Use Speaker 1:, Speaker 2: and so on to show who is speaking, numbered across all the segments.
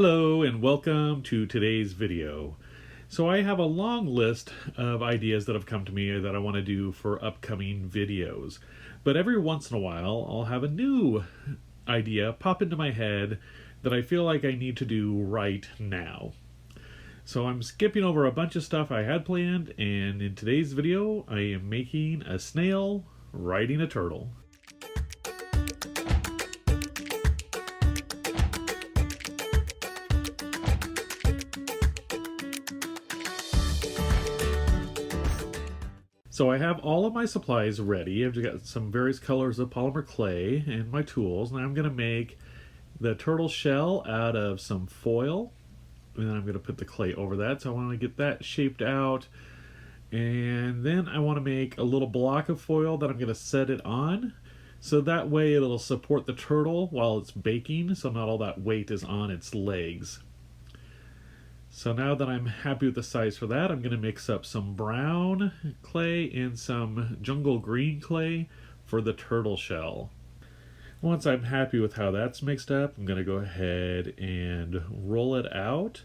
Speaker 1: Hello and welcome to today's video. So I have a long list of ideas that have come to me that I want to do for upcoming videos. But every once in a while I'll have a new idea pop into my head that I feel like I need to do right now. So I'm skipping over a bunch of stuff I had planned, and in today's video I am making a snail riding a turtle. So I have all of my supplies ready. I've got some various colors of polymer clay and my tools. Now I'm going to make the turtle shell out of some foil, and then I'm going to put the clay over that. So I want to get that shaped out, and then I want to make a little block of foil that I'm going to set it on, so that way it'll support the turtle while it's baking, so not all that weight is on its legs. So now that I'm happy with the size for that, I'm going to mix up some brown clay and some jungle green clay for the turtle shell. Once I'm happy with how that's mixed up, I'm going to go ahead and roll it out.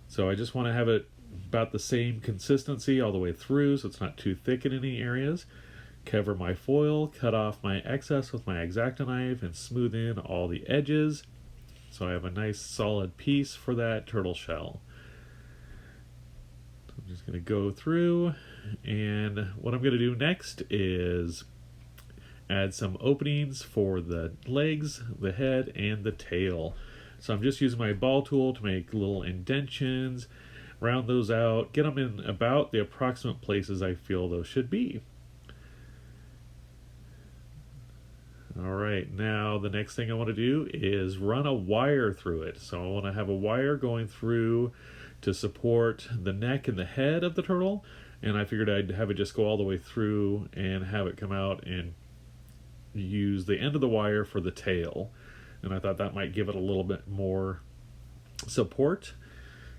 Speaker 1: So I just want to have it about the same consistency all the way through, so it's not too thick in any areas. Cover my foil, cut off my excess with my X-Acto knife, and smooth in all the edges. So I have a nice solid piece for that turtle shell. So I'm just going to go through, and what I'm going to do next is add some openings for the legs, the head, and the tail. So I'm just using my ball tool to make little indentions, round those out, get them in about the approximate places I feel those should be. Alright, now the next thing I want to do is run a wire through it. So I want to have a wire going through to support the neck and the head of the turtle, and I figured I'd have it just go all the way through and have it come out and use the end of the wire for the tail. And I thought that might give it a little bit more support.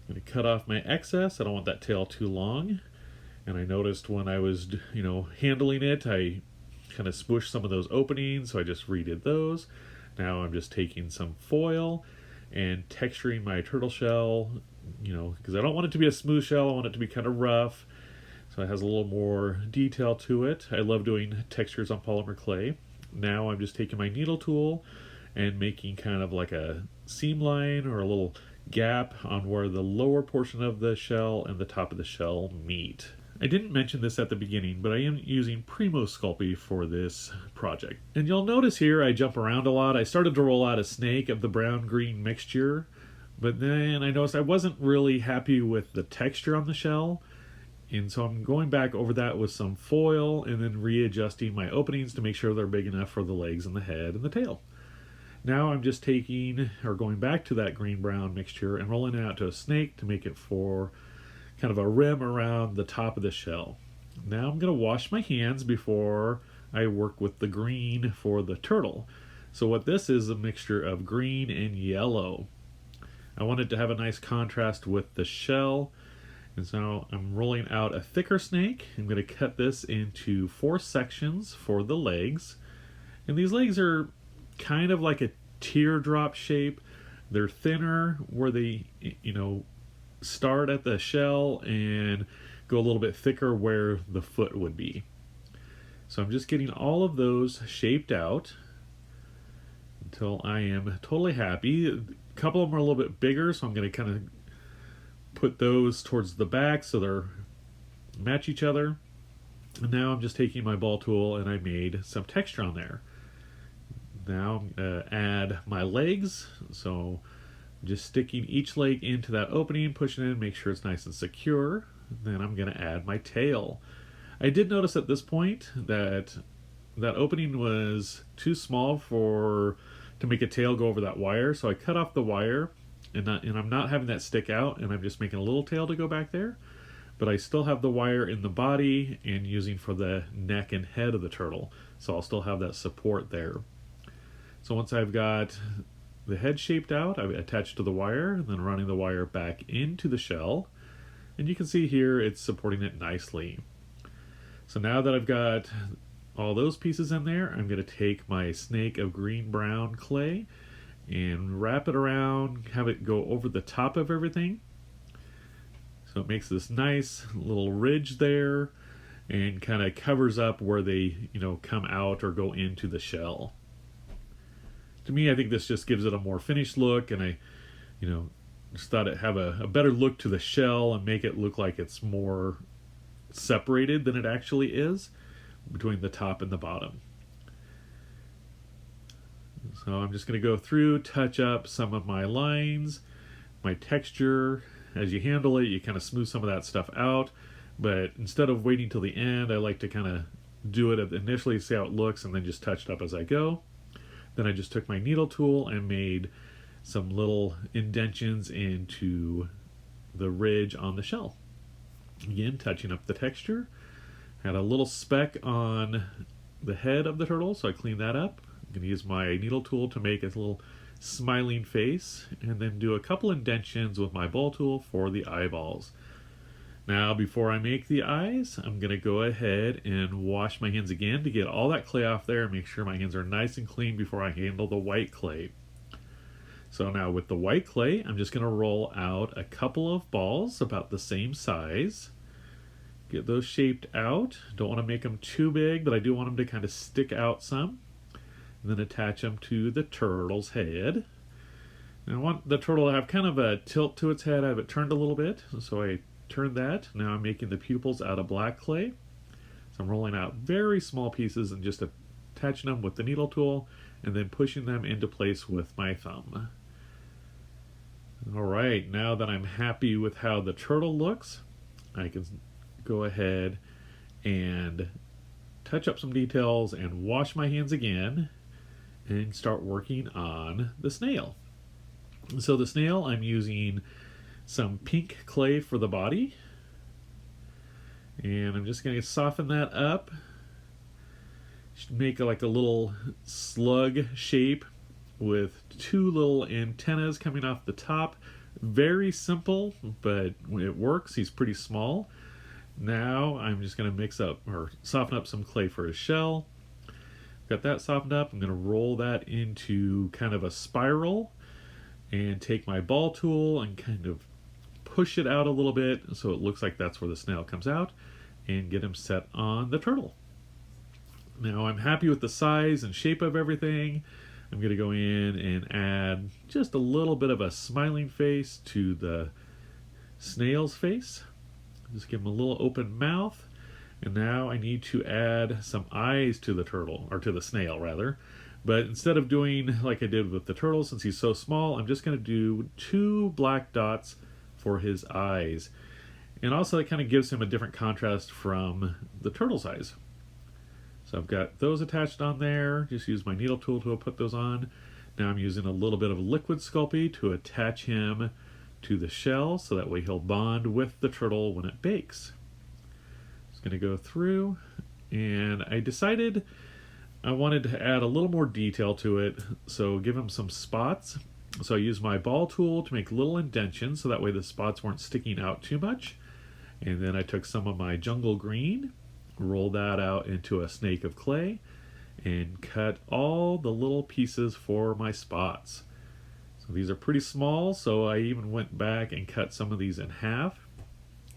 Speaker 1: I'm going to cut off my excess. I don't want that tail too long. And I noticed when I was, handling it, I kind of smushed some of those openings, so I just redid those. Now I'm just taking some foil and texturing my turtle shell, because I don't want it to be a smooth shell, I want it to be kind of rough, so it has a little more detail to it. I love doing textures on polymer clay. Now I'm just taking my needle tool and making kind of like a seam line or a little gap on where the lower portion of the shell and the top of the shell meet. I didn't mention this at the beginning, but I am using Premo sculpey for this project. And you'll notice here I jump around a lot. I started to roll out a snake of the brown-green mixture, but then I noticed I wasn't really happy with the texture on the shell, and so I'm going back over that with some foil and then readjusting my openings to make sure they're big enough for the legs and the head and the tail. Now I'm just going back to that green-brown mixture and rolling it out to a snake to make it for kind of a rim around the top of the shell. Now I'm going to wash my hands before I work with the green for the turtle. So what this is a mixture of green and yellow. I want it to have a nice contrast with the shell, and so I'm rolling out a thicker snake. I'm going to cut this into 4 sections for the legs, and these legs are kind of like a teardrop shape. They're thinner where they start at the shell and go a little bit thicker where the foot would be. So I'm just getting all of those shaped out until I am totally happy. A couple of them are a little bit bigger, so I'm going to kind of put those towards the back so they're match each other. And now I'm just taking my ball tool and I made some texture on there. Now I'm going to add my legs, so just sticking each leg into that opening, pushing in, make sure it's nice and secure. Then I'm going to add my tail. I did notice at this point that that opening was too small to make a tail go over that wire, so I cut off the wire, and I'm not having that stick out, and I'm just making a little tail to go back there. But I still have the wire in the body and using for the neck and head of the turtle, so I'll still have that support there. So once I've got the head shaped out, I attach to the wire, and then running the wire back into the shell, and you can see here it's supporting it nicely. So now that I've got all those pieces in there, I'm going to take my snake of green-brown clay and wrap it around, have it go over the top of everything. So it makes this nice little ridge there and kind of covers up where they, come out or go into the shell. To me, I think this just gives it a more finished look, and I, just thought it'd have a better look to the shell and make it look like it's more separated than it actually is between the top and the bottom. So I'm just going to go through, touch up some of my lines, my texture. As you handle it, you kind of smooth some of that stuff out, but instead of waiting till the end, I like to kind of do it initially, see how it looks, and then just touch it up as I go. Then I just took my needle tool and made some little indentions into the ridge on the shell. Again, touching up the texture. Had a little speck on the head of the turtle, so I cleaned that up. I'm going to use my needle tool to make a little smiling face, and then do a couple indentions with my ball tool for the eyeballs. Now, before I make the eyes, I'm going to go ahead and wash my hands again to get all that clay off there and make sure my hands are nice and clean before I handle the white clay. So now with the white clay, I'm just going to roll out a couple of balls about the same size. Get those shaped out. Don't want to make them too big, but I do want them to kind of stick out some. And then attach them to the turtle's head. And I want the turtle to have kind of a tilt to its head. I have it turned a little bit, so I turned that. Now I'm making the pupils out of black clay. So I'm rolling out very small pieces and just attaching them with the needle tool and then pushing them into place with my thumb. Alright, now that I'm happy with how the turtle looks, I can go ahead and touch up some details and wash my hands again and start working on the snail. So the snail, I'm using some pink clay for the body, and I'm just going to soften that up. Make like a little slug shape with two little antennas coming off the top. Very simple, but it works. He's pretty small. Now I'm just going to mix up or soften up some clay for his shell. Got that softened up. I'm going to roll that into kind of a spiral and take my ball tool and kind of push it out a little bit so it looks like that's where the snail comes out, and get him set on the turtle. Now I'm happy with the size and shape of everything. I'm going to go in and add just a little bit of a smiling face to the snail's face. Just give him a little open mouth. And now I need to add some eyes to the turtle, or to the snail rather. But instead of doing like I did with the turtle, since he's so small, I'm just going to do 2 black dots for his eyes. And also it kind of gives him a different contrast from the turtle's eyes. So I've got those attached on there. Just use my needle tool to put those on. Now I'm using a little bit of liquid Sculpey to attach him to the shell, so that way he'll bond with the turtle when it bakes. Just going to go through, and I decided I wanted to add a little more detail to it, so give him some spots. So I used my ball tool to make little indentions, so that way the spots weren't sticking out too much. And then I took some of my jungle green, rolled that out into a snake of clay, and cut all the little pieces for my spots. So these are pretty small, so I even went back and cut some of these in half,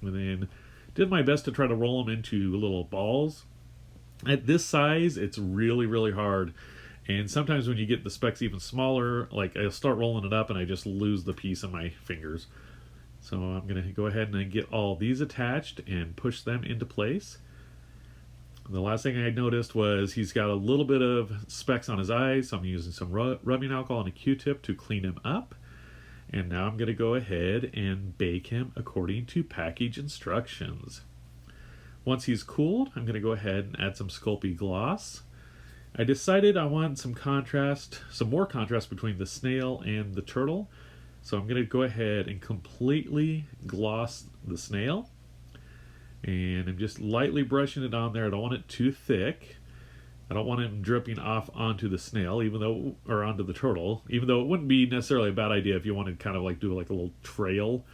Speaker 1: and then did my best to try to roll them into little balls. At this size, it's really, really hard, and sometimes when you get the specks even smaller, like I'll start rolling it up and I just lose the piece in my fingers. So I'm going to go ahead and get all these attached and push them into place. The last thing I noticed was he's got a little bit of specks on his eyes, so I'm using some rubbing alcohol and a Q-tip to clean him up. And now I'm going to go ahead and bake him according to package instructions. Once he's cooled, I'm going to go ahead and add some Sculpey gloss. I decided I want some contrast, some more contrast between the snail and the turtle. So I'm going to go ahead and completely gloss the snail. And I'm just lightly brushing it on there. I don't want it too thick. I don't want it dripping off onto the snail, or onto the turtle, even though it wouldn't be necessarily a bad idea if you wanted to kind of like do like a little trail.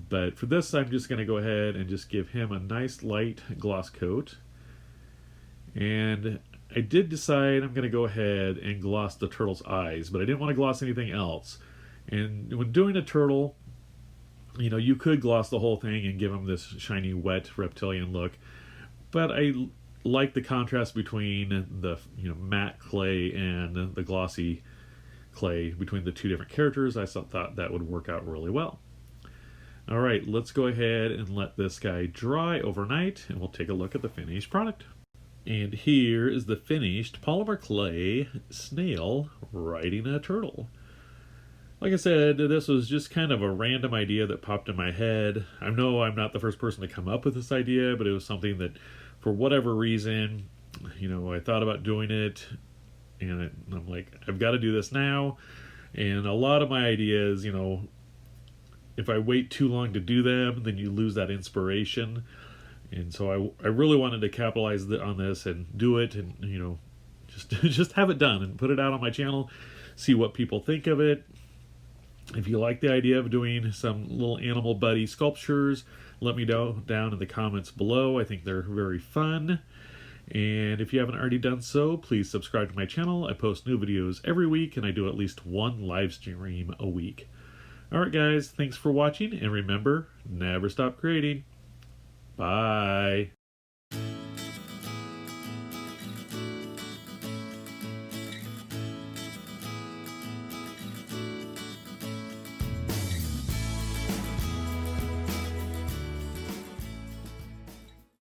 Speaker 1: But for this, I'm just going to go ahead and just give him a nice light gloss coat. And I did decide I'm going to go ahead and gloss the turtle's eyes, but I didn't want to gloss anything else. And when doing a turtle, you know, you could gloss the whole thing and give him this shiny, wet reptilian look. But I like the contrast between the, you know, matte clay and the glossy clay between the two different characters. I thought that would work out really well. All right, let's go ahead and let this guy dry overnight, and we'll take a look at the finished product. And here is the finished polymer clay snail riding a turtle. Like I said, this was just kind of a random idea that popped in my head. I know I'm not the first person to come up with this idea, but it was something that, for whatever reason, you know, I thought about doing it, and I'm like, I've got to do this now. And a lot of my ideas, you know, if I wait too long to do them, then you lose that inspiration. And so I really wanted to capitalize on this and do it, and, you know, just have it done and put it out on my channel, see what people think of it. If you like the idea of doing some little animal buddy sculptures, let me know down in the comments below. I think they're very fun. And if you haven't already done so, please subscribe to my channel. I post new videos every week, and I do at least one live stream a week. Alright guys, thanks for watching, and remember, never stop creating. Bye.